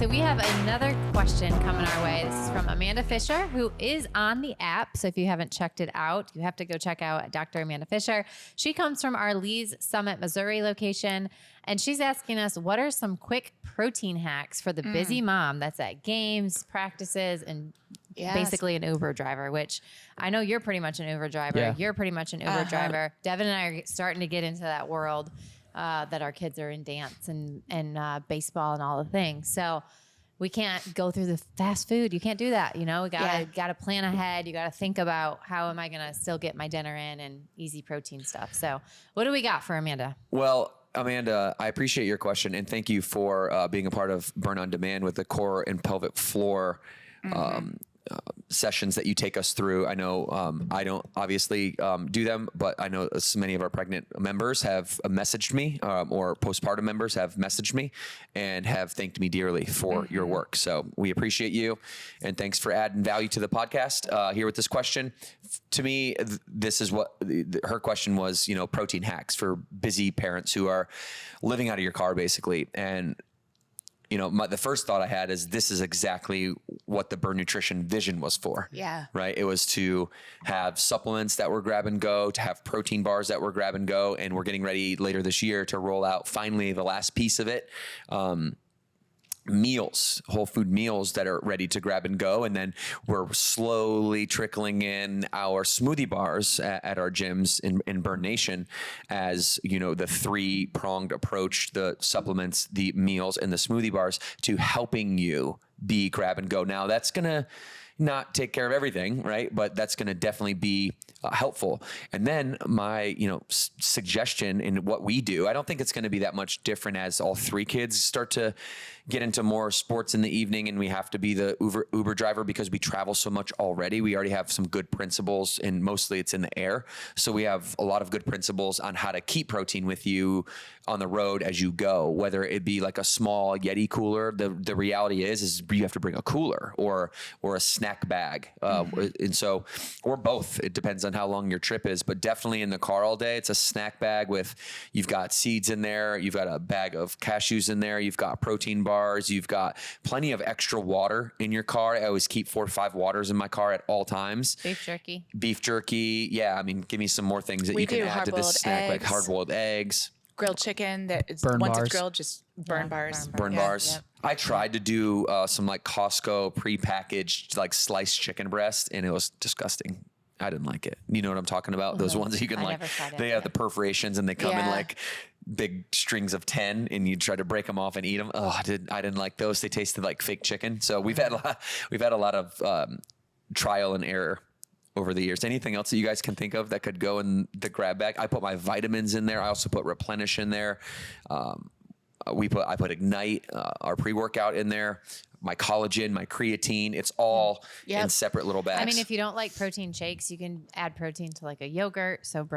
so we have another question coming our way. This is from Amanda Fisher, who is on the app. So if you haven't checked it out, you have to go check out Dr. Amanda Fisher. She comes from our Lee's Summit, Missouri location, and she's asking us, what are some quick protein hacks for the busy mom that's at games, practices, and basically an Uber driver, which I know you're pretty much an Uber driver. Yeah. You're pretty much an Uber driver. Devin and I are starting to get into that world that our kids are in dance and baseball and all the things. So we can't go through the fast food. You can't do that. You know, we gotta plan ahead. You got to think about how am I going to still get my dinner in and easy protein stuff. So what do we got for Amanda? Well, Amanda, I appreciate your question and thank you for being a part of Burn on Demand with the core and pelvic floor sessions that you take us through. I know I don't obviously do them, but I know so many of our pregnant members have messaged me or postpartum members have messaged me and have thanked me dearly for your work. So we appreciate you and thanks for adding value to the podcast here with this question. To me, this is what her question was, you know, protein hacks for busy parents who are living out of your car basically. And you know, the first thought I had is this is exactly what the Burn Nutrition vision was for. Yeah. Right. It was to have supplements that were grab and go, to have protein bars that were grab and go. And we're getting ready later this year to roll out finally the last piece of it. Meals, whole food meals that are ready to grab and go. And then we're slowly trickling in our smoothie bars at our gyms in Burn Nation as, you know, the 3-pronged approach, the supplements, the meals, and the smoothie bars to helping you be grab and go. Now that's going to not take care of everything, right? But that's going to definitely be helpful. And then my, you know, suggestion in what we do, I don't think it's going to be that much different as all 3 kids start to get into more sports in the evening and we have to be the Uber driver because we travel so much already. We already have some good principles and mostly it's in the air. So we have a lot of good principles on how to keep protein with you on the road as you go, whether it be like a small Yeti cooler. The reality is you have to bring a cooler or a snack bag. And so, or both, it depends on how long your trip is, but definitely in the car all day, it's a snack bag with, you've got seeds in there. You've got a bag of cashews in there. You've got protein bars. You've got plenty of extra water in your car. I always keep 4 or 5 waters in my car at all times. Beef jerky. Yeah. I mean, give me some more things that you can add to this snack, like hard-boiled eggs. Grilled chicken that is once it's grilled, just burn bars. Burn bars. Yep. I tried to do some like Costco prepackaged like sliced chicken breast and it was disgusting. I didn't like it. You know what I'm talking about? Those ones that you can they have the perforations and they come in like big strings of 10 and you try to break them off and eat them. Oh, I didn't like those. They tasted like fake chicken. So we've had a lot of trial and error over the years. Anything else that you guys can think of that could go in the grab bag? I put my vitamins in there. I also put Replenish in there. I put Ignite, our pre-workout in there, my collagen, my creatine. It's all in separate little bags. I mean, if you don't like protein shakes, you can add protein to like a yogurt. So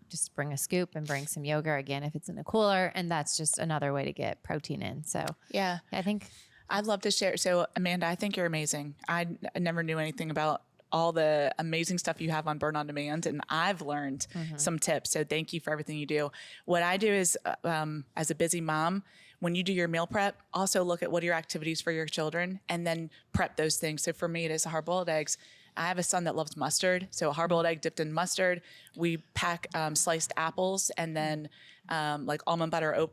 just bring a scoop and bring some yogurt again if it's in a cooler. And that's just another way to get protein in. So I think I'd love to share. So Amanda, I think you're amazing. I never knew anything about all the amazing stuff you have on Burn on Demand. And I've learned some tips. So thank you for everything you do. What I do is, as a busy mom, when you do your meal prep, also look at what are your activities for your children and then prep those things. So for me, it is hard-boiled eggs. I have a son that loves mustard. So a hard-boiled egg dipped in mustard. We pack sliced apples and then like almond butter,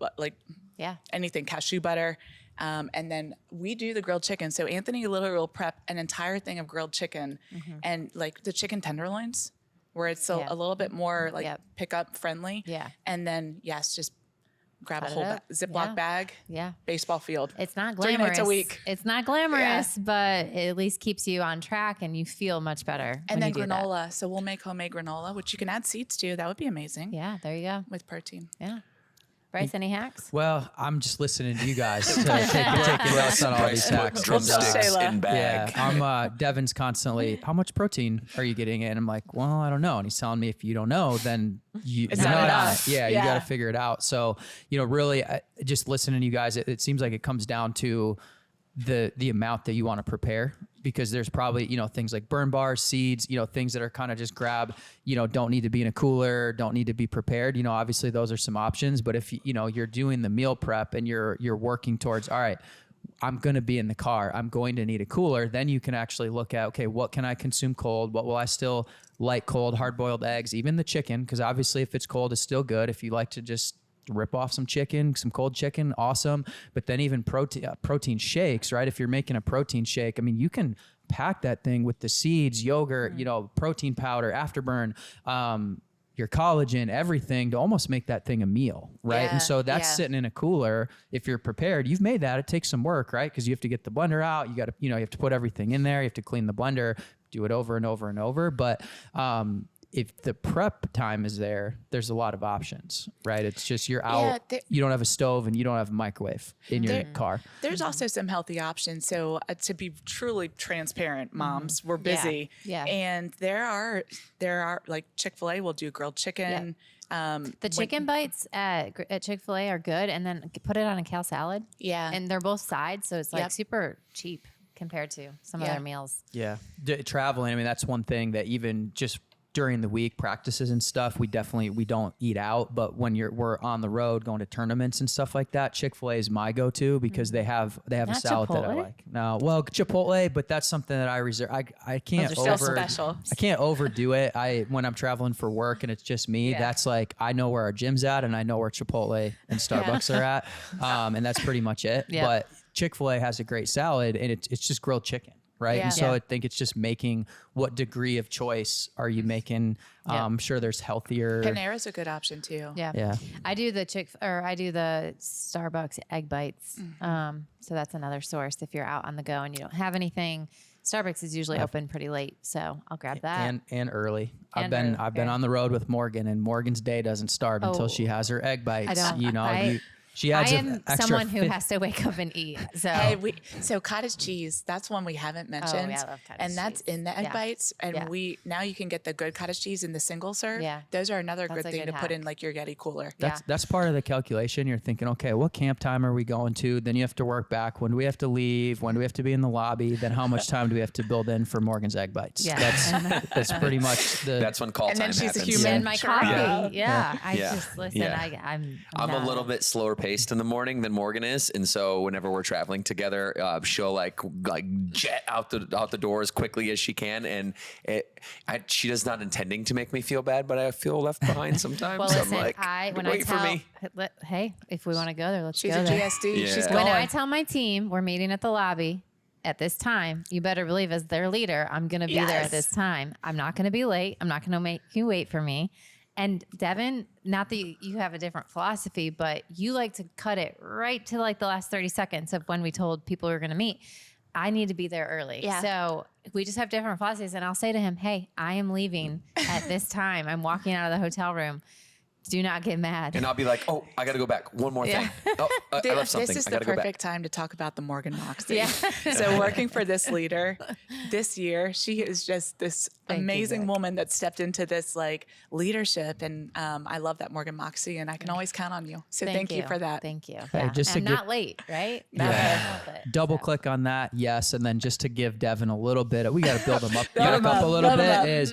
anything, cashew butter. And then we do the grilled chicken. So Anthony literally will prep an entire thing of grilled chicken and like the chicken tenderloins where it's a little bit more like pick up friendly. Yeah. And then just grab a whole Ziploc bag. Yeah. Baseball field. It's not glamorous. 3 nights a week. It's not glamorous, but it at least keeps you on track and you feel much better. And then granola. So we'll make homemade granola, which you can add seeds to. That would be amazing. Yeah. There you go. With protein. Yeah. Bryce, any hacks? Well, I'm just listening to you guys to take notes on all these hacks. Drumsticks in bag. Yeah, Devin's constantly, how much protein are you getting in? I'm like, well, I don't know. And he's telling me if you don't know, then you're not on it. Yeah, you got to figure it out. So, really just listening to you guys, it seems like it comes down to the amount that you want to prepare, because there's probably, things like burn bars, seeds, things that are kind of just grab, don't need to be in a cooler, don't need to be prepared. Obviously those are some options, but if you're doing the meal prep and you're working towards, all right, I'm going to be in the car. I'm going to need a cooler. Then you can actually look at, okay, what can I consume cold? What will I still like cold? Hard-boiled eggs, even the chicken, because obviously if it's cold, it's still good. If you like to just rip off some chicken, some cold chicken, awesome. But then even protein shakes, right? If you're making a protein shake, I mean, you can pack that thing with the seeds, yogurt, protein powder, afterburn, your collagen, everything to almost make that thing a meal, right? Yeah, and so that's sitting in a cooler. If you're prepared, you've made that. It takes some work, right? Because you have to get the blender out. You got to, you have to put everything in there. You have to clean the blender, do it over and over and over. But if the prep time is there, there's a lot of options, right? It's just you're out, you don't have a stove and you don't have a microwave in your car. There's also some healthy options. So to be truly transparent, moms, we're busy. Yeah. And there are like Chick-fil-A will do grilled chicken. The chicken bites at Chick-fil-A are good, and then put it on a kale salad. Yeah. And they're both sides, so it's like super cheap compared to some of their meals. Yeah. Traveling, I mean, that's one thing that even just during the week practices and stuff, we don't eat out, but when we're on the road going to tournaments and stuff like that, Chick-fil-A is my go-to because they have a salad that I like. No, well, Chipotle, but that's something that I reserve. I can't Those are so special. I can't overdo it. When I'm traveling for work and it's just me, that's like, I know where our gym's at and I know where Chipotle and Starbucks are at. And that's pretty much it. Yeah. But Chick-fil-A has a great salad and it's just grilled chicken. Right. Yeah. And so I think it's just making what degree of choice are you making? I'm sure there's healthier. Panera's a good option too. Yeah. Yeah. I do the Starbucks egg bites. So that's another source if you're out on the go and you don't have anything. Starbucks is usually open pretty late, so I'll grab that. And early. And I've been on the road with Morgan, and Morgan's day doesn't start until she has her egg bites. I don't. She I adds am someone who has to wake up and eat. So So cottage cheese, that's one we haven't mentioned. I love cottage and that's cheese. in the egg bites. And now you can get the good cottage cheese in the single serve. Yeah. Those are another That's good a thing good to put in hack. like your Yeti cooler. That's part of the calculation. You're thinking, okay, what camp time are we going to? Then you have to work back. When do we have to leave? When do we have to be in the lobby? Then how much time do we have to build in for Morgan's egg bites? Yeah. That's pretty much That's when call And time then she's a happens. human. and my Sure. coffee. Yeah. I just listen. Yeah. I'm a little bit slower paced in the morning than Morgan is, and so whenever we're traveling together, she'll like jet out the door as quickly as she can, and she does not intending to make me feel bad, but I feel left behind sometimes. Well, So listen, I'm like, wait for me. Hey, if we want to go there, let's She's go a there. GSD. Yeah. She's When going. I tell my team we're meeting at the lobby at this time, you better believe as their leader, I'm going to be there at this time. I'm not going to be late. I'm not going to make you wait for me. And Devan, not that you have a different philosophy, but you like to cut it right to like the last 30 seconds of when we told people we were going to meet. I need to be there early. Yeah. So we just have different philosophies. And I'll say to him, hey, I am leaving at this time. I'm walking out of the hotel room. Do not get mad. And I'll be like, oh, I got to go back. One more thing. Oh, I left something. This is I the got to go back. perfect time to talk about the Morgan Moxie. Yeah. So working for this leader this year, she is just this amazing woman that stepped into this like leadership. And I love that Morgan Moxie, and I can always count on you. So thank you for that. Thank you. Hey, just to and not late, right? double click on that. Yes. And then just to give Devan a little bit, we got to build him up back up a little bit is,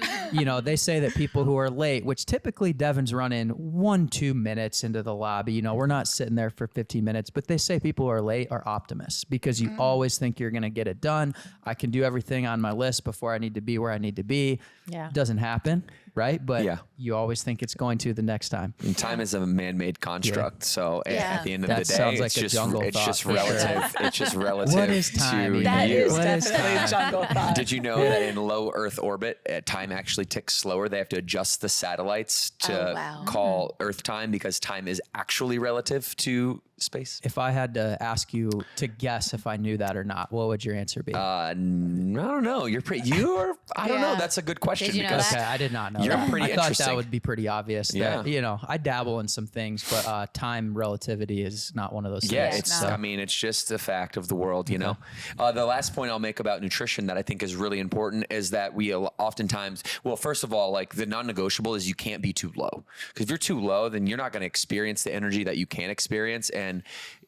they say that people who are late, which typically Devan's running 1-2 minutes into the lobby, we're not sitting there for 15 minutes, but they say people who are late are optimists because you always think you're going to get it done. I can do everything on my list before I need to be where I need to be. Yeah. Doesn't happen. Right. But Yeah. you always think it's going to the next time. And time is a man-made construct, so at the end of That the day, sounds like it's a just jungle it's thought just for sure. relative. It's just relative What is to time? That you. is What is definitely a jungle thought. Did you know that in low Earth orbit, time actually ticks slower? They have to adjust the satellites to call Earth time because time is actually relative to space. If I had to ask you to guess if I knew that or not, what would your answer be? I don't know. I don't know. That's a good question Did you know because that? Okay, I did not know You're that. pretty I thought interesting. that would be pretty obvious. Yeah. That, I dabble in some things, but time relativity is not one of those yeah, things. it's. No. I mean, it's just a fact of the world, you know. The last point I'll make about nutrition that I think is really important is that we oftentimes, well, first of all, like the non-negotiable is you can't be too low because if you're too low, then you're not going to experience the energy that you can experience, and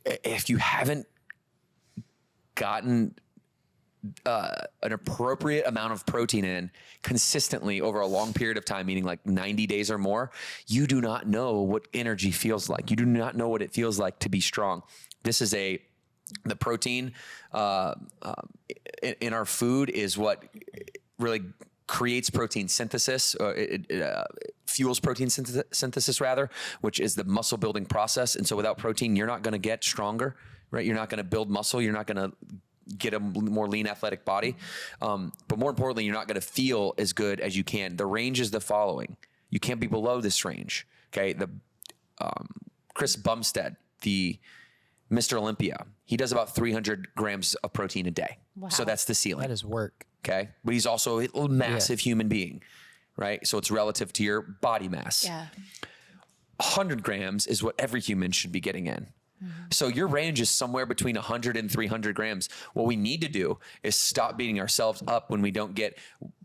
if you haven't gotten an appropriate amount of protein in consistently over a long period of time, meaning like 90 days or more, you do not know what energy feels like. You do not know what it feels like to be strong. This is a The protein in our food is what really creates protein synthesis, or it fuels protein synthesis rather, which is the muscle building process. And so without protein, you're not going to get stronger, right? You're not going to build muscle. You're not going to get a more lean athletic body. But more importantly, you're not going to feel as good as you can. The range is the following. You can't be below this range. Okay. The Chris Bumstead, the Mr. Olympia, he does about 300 grams of protein a day. Wow. So that's the ceiling. That is work. Okay. But he's also a massive human being, right? So it's relative to your body mass. Yeah. 100 grams is what every human should be getting in. So your range is somewhere between 100 and 300 grams. What we need to do is stop beating ourselves up when we don't get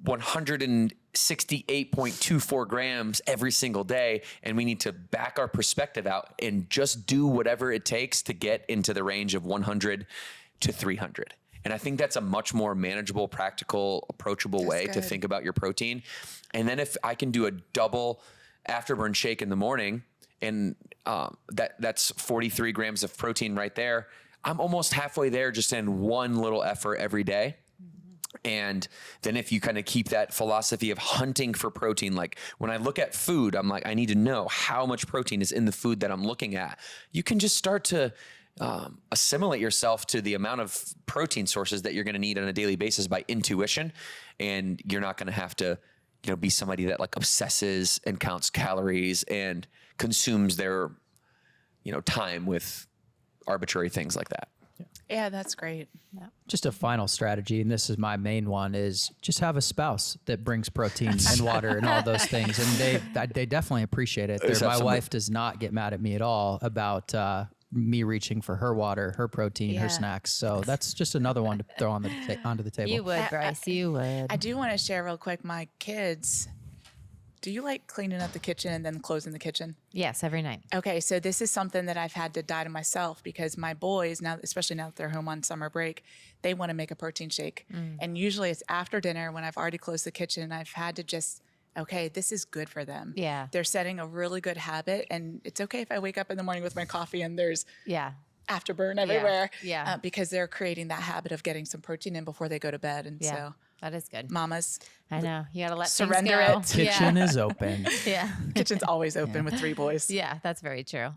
168.24 grams every single day. And we need to back our perspective out and just do whatever it takes to get into the range of 100 to 300. And I think that's a much more manageable, practical, approachable way to think about your protein. And then if I can do a double afterburn shake in the morning, and that's 43 grams of protein right there, I'm almost halfway there just in one little effort every day. And then if you kind of keep that philosophy of hunting for protein, like when I look at food, I'm like, I need to know how much protein is in the food that I'm looking at. You can just start to assimilate yourself to the amount of protein sources that you're going to need on a daily basis by intuition. And you're not going to have to, be somebody that like obsesses and counts calories and consumes their, time with arbitrary things like that. Yeah, that's great. Yeah. Just a final strategy, and this is my main one, is just have a spouse that brings protein and water and all those things. And they definitely appreciate it. My wife does not get mad at me at all about me reaching for her water, her protein, her snacks. So that's just another one to throw on onto the table. You would, Bryce. You would. I do want to share real quick, my kids, do you like cleaning up the kitchen and then closing the kitchen? Yes, every night. Okay, so this is something that I've had to die to myself because my boys, now, especially now that they're home on summer break, they want to make a protein shake. And usually it's after dinner when I've already closed the kitchen, I've had to just, okay, this is good for them. Yeah. They're setting a really good habit, and it's okay if I wake up in the morning with my coffee and there's afterburn everywhere. Yeah. Because they're creating that habit of getting some protein in before they go to bed. And so that is good. mamas, I know. You got to let surrender things go. it. Kitchen is open. Yeah. Kitchen's always open with 3 boys. Yeah, that's very true.